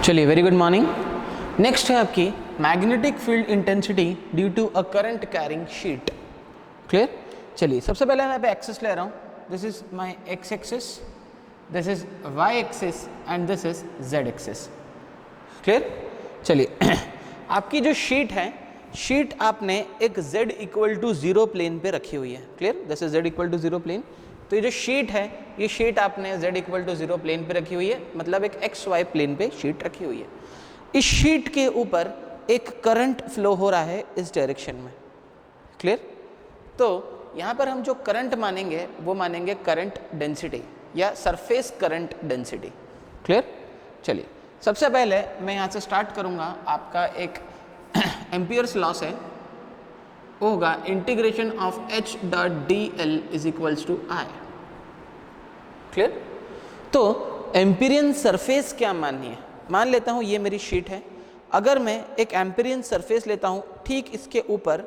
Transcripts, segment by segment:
चलिए, very good morning. Next है आपकी magnetic field intensity due to a current carrying sheet. Clear? चलिए, सबसे पहले मैं पे एक्सिस ले रहा हूँ। This is my X axis, this is Y axis and this is Z axis. Clear? चलिए आपकी जो शीट है, शीट आपने एक z इक्वल टू 0 प्लेन पे रखी हुई है। Clear? This is z equal to 0 plane. तो ये जो शीट है, ये शीट आपने z इक्वल टू 0 प्लेन पे रखी हुई है, मतलब एक एक्स वाई प्लेन पे शीट रखी हुई है। इस शीट के ऊपर एक करंट फ्लो हो रहा है इस डायरेक्शन में। क्लियर? तो यहाँ पर हम जो करंट मानेंगे वो मानेंगे करंट डेंसिटी या सरफेस करंट डेंसिटी। क्लियर? चलिए, सबसे पहले मैं यहाँ से स्टार्ट करूँगा। आपका एक एम्पियर्स लॉस है, वो होगा integration of h dot D L is equals to I. Clear? तो एम्पिरियन सरफेस क्या माननी है? मान लेता हूँ ये मेरी शीट है। अगर मैं एक एम्पिरियन सरफेस लेता हूँ ठीक इसके ऊपर,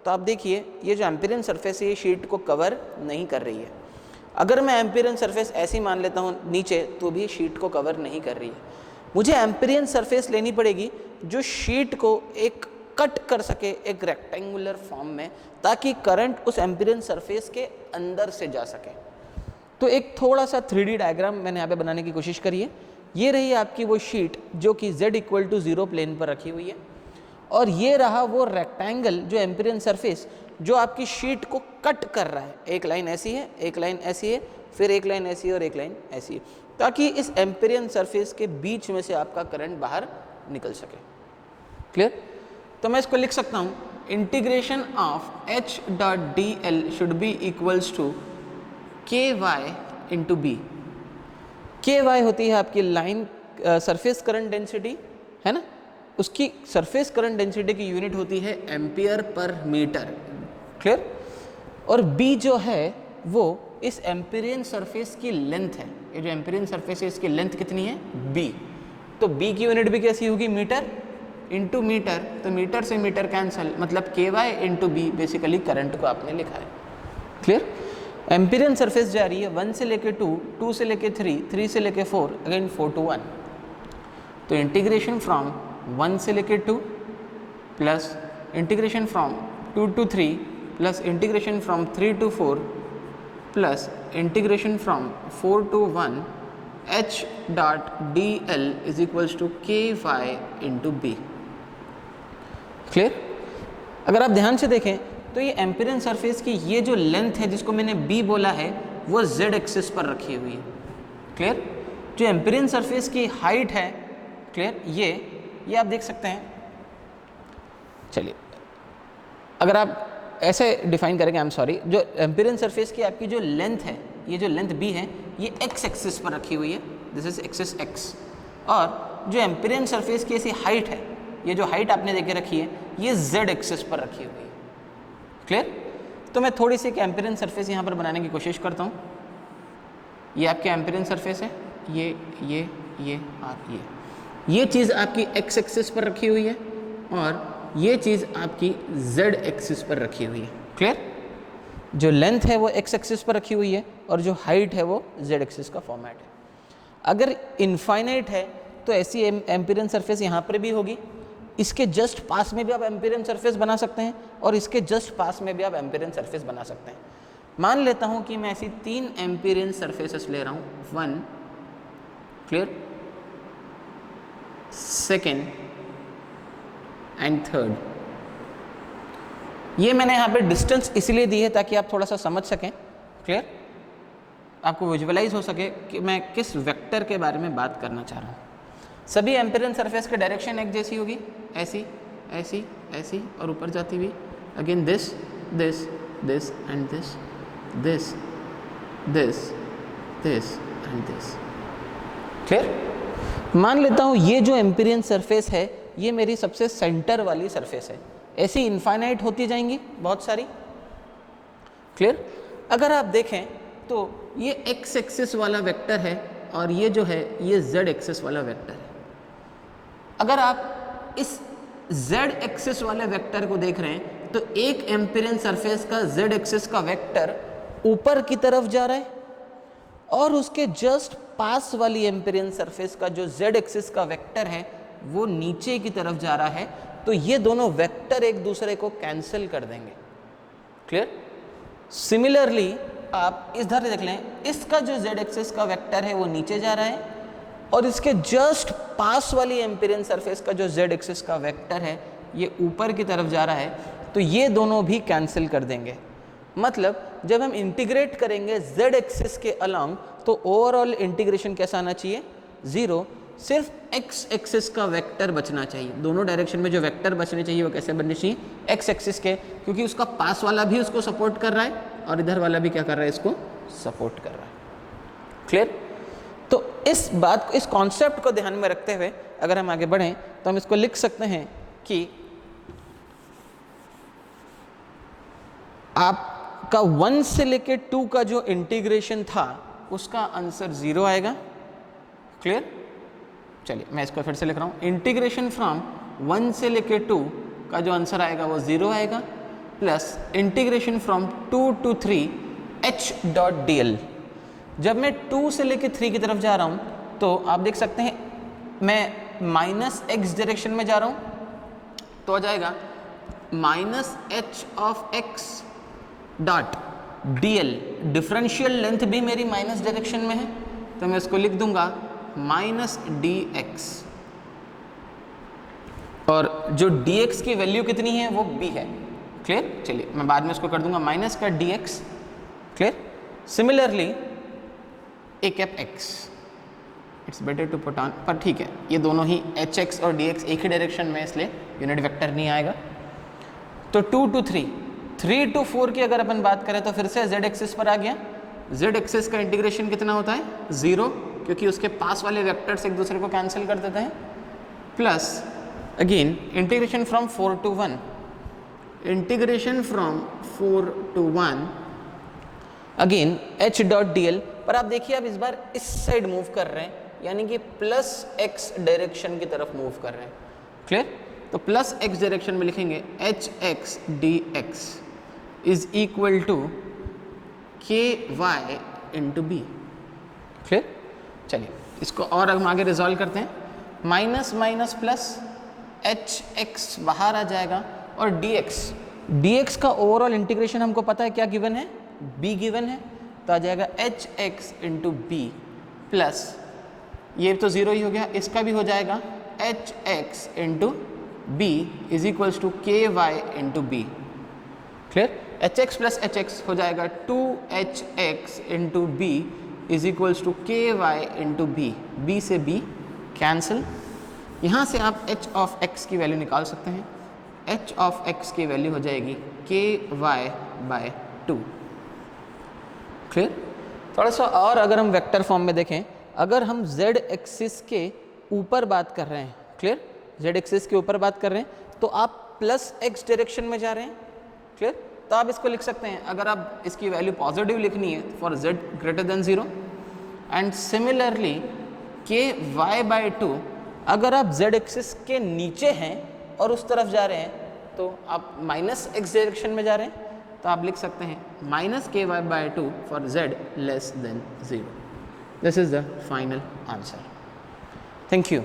तो आप देखिए ये जो एम्पिरियन सरफेस है ये शीट को कवर नहीं कर रही है। अगर मैं एम्पिरियन सरफेस ऐसी मान लेता हूँ नीचे, तो भी शीट को कवर नहीं कर रही है। मुझे एम्पिरियन सरफेस लेनी पड़ेगी जो शीट को एक कट कर सके एक रेक्टेंगुलर फॉर्म में, ताकि करंट उस एम्पिरियन सरफेस के अंदर से जा सके। तो एक थोड़ा सा 3D डायग्राम मैंने यहाँ पे बनाने की कोशिश करी है। ये रही आपकी वो शीट जो कि z इक्वल टू 0 प्लेन पर रखी हुई है, और ये रहा वो रेक्टेंगल जो एम्पिरियन सरफेस जो आपकी शीट को कट कर रहा है। एक लाइन ऐसी है, एक लाइन ऐसी है, फिर एक लाइन ऐसी है और एक लाइन ऐसी है, ताकि इस एम्पिरियन सरफेस के बीच में से आपका करंट बाहर निकल सके। क्लियर? तो मैं इसको लिख सकता हूँ, integration of h dot D L should be equals to K Y into B. K Y होती है आपकी लाइन सरफेस करंट डेंसिटी, है ना? उसकी सरफेस करंट डेंसिटी की यूनिट होती है एम्पियर पर मीटर। क्लियर? और बी जो है वो इस एम्पिरियन सरफेस की लेंथ है। ये जो एम्पिरियन सरफेस है इसकी लेंथ कितनी है? बी। तो बी की यूनिट भी कैसी होगी? Metre into metre. तो मीटर से मीटर कैंसल, मतलब K Y into B basically current को आपने लिखा है। क्लियर? एम्पिरियन सरफेस जा रही है 1 से लेके 2, 2 से लेके 3, 3 से लेके 4, अगेन 4 to 1। तो इंटीग्रेशन फ्रॉम 1 से लेके 2 plus integration from 2 to 3 plus integration from 3 to 4 plus integration from 4 to 1 h dot D L is equals to K Y into B. Clear? अगर आप ध्यान से देखें तो ये एम्पिरियन सरफेस की ये जो लेंथ है जिसको मैंने b बोला है, वो z एक्सिस पर रखी हुई है। क्लियर? जो एम्पिरियन सरफेस की हाइट है, क्लियर, ये आप देख सकते हैं। चलिए, अगर आप ऐसे डिफाइन करेंगे, आई एम सॉरी, जो एम्पिरियन सरफेस की आपकी जो लेंथ है, ये जो लेंथ b है, ये x एक्सिस पर रखी हुई है। This is axis x। और जो एम्पिरियन सरफेस की ऐसी हाइट है, ये जो हाइट आपने देखे रखी है, ये z एक्सिस पर रखी हुई है। क्लियर? तो मैं थोड़ी सी एक एम्पिरियन सरफेस यहाँ पर बनाने की कोशिश करता हूँ। ये आपके एम्पिरियन सरफेस है, ये और ये चीज़ आपकी x एक्सिस पर रखी हुई है, और ये चीज़ आपकी z एक्सिस पर रखी हुई है। क्लियर? जो लेंथ है वो x एक्सिस पर रखी हुई है, और जो हाइट है वो z एक्सिस का फॉर्मेट है। अगर इनफाइनाइट है तो ऐसी एम्पिरियन सरफेस यहाँ पर भी होगी। इसके जस्ट पास में भी आप एम्पिरियन सरफेस बना सकते हैं, और इसके जस्ट पास में भी आप एम्पिरियन सरफेस बना सकते हैं। मान लेता हूं कि मैं ऐसी 3 एम्पिरियन सरफेसेस ले रहा हूं, 1, क्लियर, 2nd एंड 3rd। ये मैंने यहाँ पे डिस्टेंस इसलिए दी है ताकि आप थोड़ा सा समझ सकें। क्लियर? आपको विजुअलाइज हो सके कि मैं किस वेक्टर के बारे में बात करना चाह रहा हूँ। सभी एम्पिरियन सरफेस की डायरेक्शन एक जैसी होगी, ऐसी ऐसी ऐसी, और ऊपर जाती हुई again this this this and this this this this and this. Clear? मान लेता हूँ ये जो एम्पिरियन सरफेस है ये मेरी सबसे सेंटर वाली सरफेस है। ऐसी इनफाइनाइट होती जाएंगी बहुत सारी। क्लियर? अगर आप देखें तो ये एक्स एक्सिस वाला वेक्टर है, और ये जो है ये z एक्सिस वाला वेक्टर है। अगर आप इस z एक्सिस वाले वेक्टर को देख रहे हैं तो एक एम्पिरियन सरफेस का z एक्सिस का वेक्टर ऊपर की तरफ जा रहा है, और उसके जस्ट पास वाली एम्पेरियन सरफेस का जो z एक्सिस का वेक्टर है वो नीचे की तरफ जा रहा है, तो ये दोनों वेक्टर एक दूसरे को कैंसिल कर देंगे। क्लियर? सिमिलरली आप इस धर देख लें, इसका जो z एक्सिस का वेक्टर है वो नीचे जा रहा है और इसके जस्ट पास वाली एम्पेरियन सरफेस का जो z एक्सिस का वेक्टर है ये ऊपर की तरफ जा रहा है, तो ये दोनों भी कैंसिल कर देंगे। मतलब जब हम इंटीग्रेट करेंगे z एक्सिस के अलोंग तो ओवरऑल इंटीग्रेशन कैसा आना चाहिए? 0। सिर्फ x एक्सिस का वेक्टर बचना चाहिए। दोनों डायरेक्शन में जो वेक्टर बचने चाहिए वो कैसे बनने चाहिए? x एक्सिस के, क्योंकि उसका पास वाला भी उसको सपोर्ट कर रहा है और इधर वाला भी क्या कर रहा है? इसको सपोर्ट कर रहा है। क्लियर? तो इस बात को, इस कॉन्सेप्ट को ध्यान में रखते हुए अगर हम आगे बढ़ें तो हम इसको लिख सकते हैं कि आपका 1 से लेके 2 का जो इंटीग्रेशन था उसका आंसर 0 आएगा। क्लियर? चलिए मैं इसको फिर से लिख रहा हूँ। इंटीग्रेशन फ्रॉम 1 से लेके 2 का जो आंसर आएगा वो 0 आएगा, plus integration from 2 to 3 h.dl। जब मैं 2 से लेके 3 की तरफ जा रहा हूँ तो आप देख सकते हैं मैं माइनस x डायरेक्शन में जा रहा हूँ, तो आ जाएगा minus H of x dot dl। Differential length भी मेरी माइनस डायरेक्शन में है तो मैं इसको लिख दूंगा माइनस dx, और जो dx की वैल्यू कितनी है वो b है। क्लियर? चलिए मैं बाद में इसको कर दूंगा माइनस का dx। Clear? Similarly a cap x, it's better to put on, पर ठीक है ये दोनों ही hx और dx एक ही डायरेक्शन में, इसलिए यूनिट वेक्टर नहीं आएगा। तो 2 to 3, 3 to 4 की अगर अपन बात करें तो फिर से z एक्सिस पर आ गया। z एक्सिस का इंटीग्रेशन कितना होता है? 0, क्योंकि उसके पास वाले वेक्टर्स एक दूसरे को कैंसिल कर देते हैं, plus again integration from 4 to 1, integration from 4 to 1 again h.dl। पर आप देखिए आप इस बार इस साइड मूव कर रहे हैं, यानी कि प्लस x डायरेक्शन की तरफ मूव कर रहे हैं। क्लियर? तो प्लस x डायरेक्शन में लिखेंगे hx dx is equal to ky into B. Clear? चलिए इसको और हम आगे रिजॉल्व करते हैं। माइनस माइनस प्लस hx बाहर आ जाएगा और dx का ओवरऑल इंटीग्रेशन हमको पता है क्या गिवन है? b गिवन है, तो आ जाएगा hx इंटू बी प्लस, ये तो 0 ही हो गया, इसका भी हो जाएगा hx into B is equals to ky into B. Clear? hx plus hx हो जाएगा 2hx into B is equals to ky into B, b से b कैंसिल। यहाँ से आप h ऑफ x की वैल्यू निकाल सकते हैं। h ऑफ x की वैल्यू हो जाएगी ky बाय 2। क्लियर? थोड़ा सा और अगर हम वेक्टर फॉर्म में देखें, अगर हम z एक्सिस के ऊपर बात कर रहे हैं, क्लियर, z एक्सिस के ऊपर बात कर रहे हैं तो आप प्लस x डायरेक्शन में जा रहे हैं। क्लियर? तो आप इसको लिख सकते हैं, अगर आप इसकी वैल्यू पॉजिटिव लिखनी है for z greater than 0, and similarly ky/2 अगर आप z एक्सिस के नीचे हैं और उस तरफ जा रहे हैं तो आप माइनस x डायरेक्शन में जा रहे हैं, तो आप लिख सकते हैं minus ky/2 for z less than 0। This is the final answer. Thank you.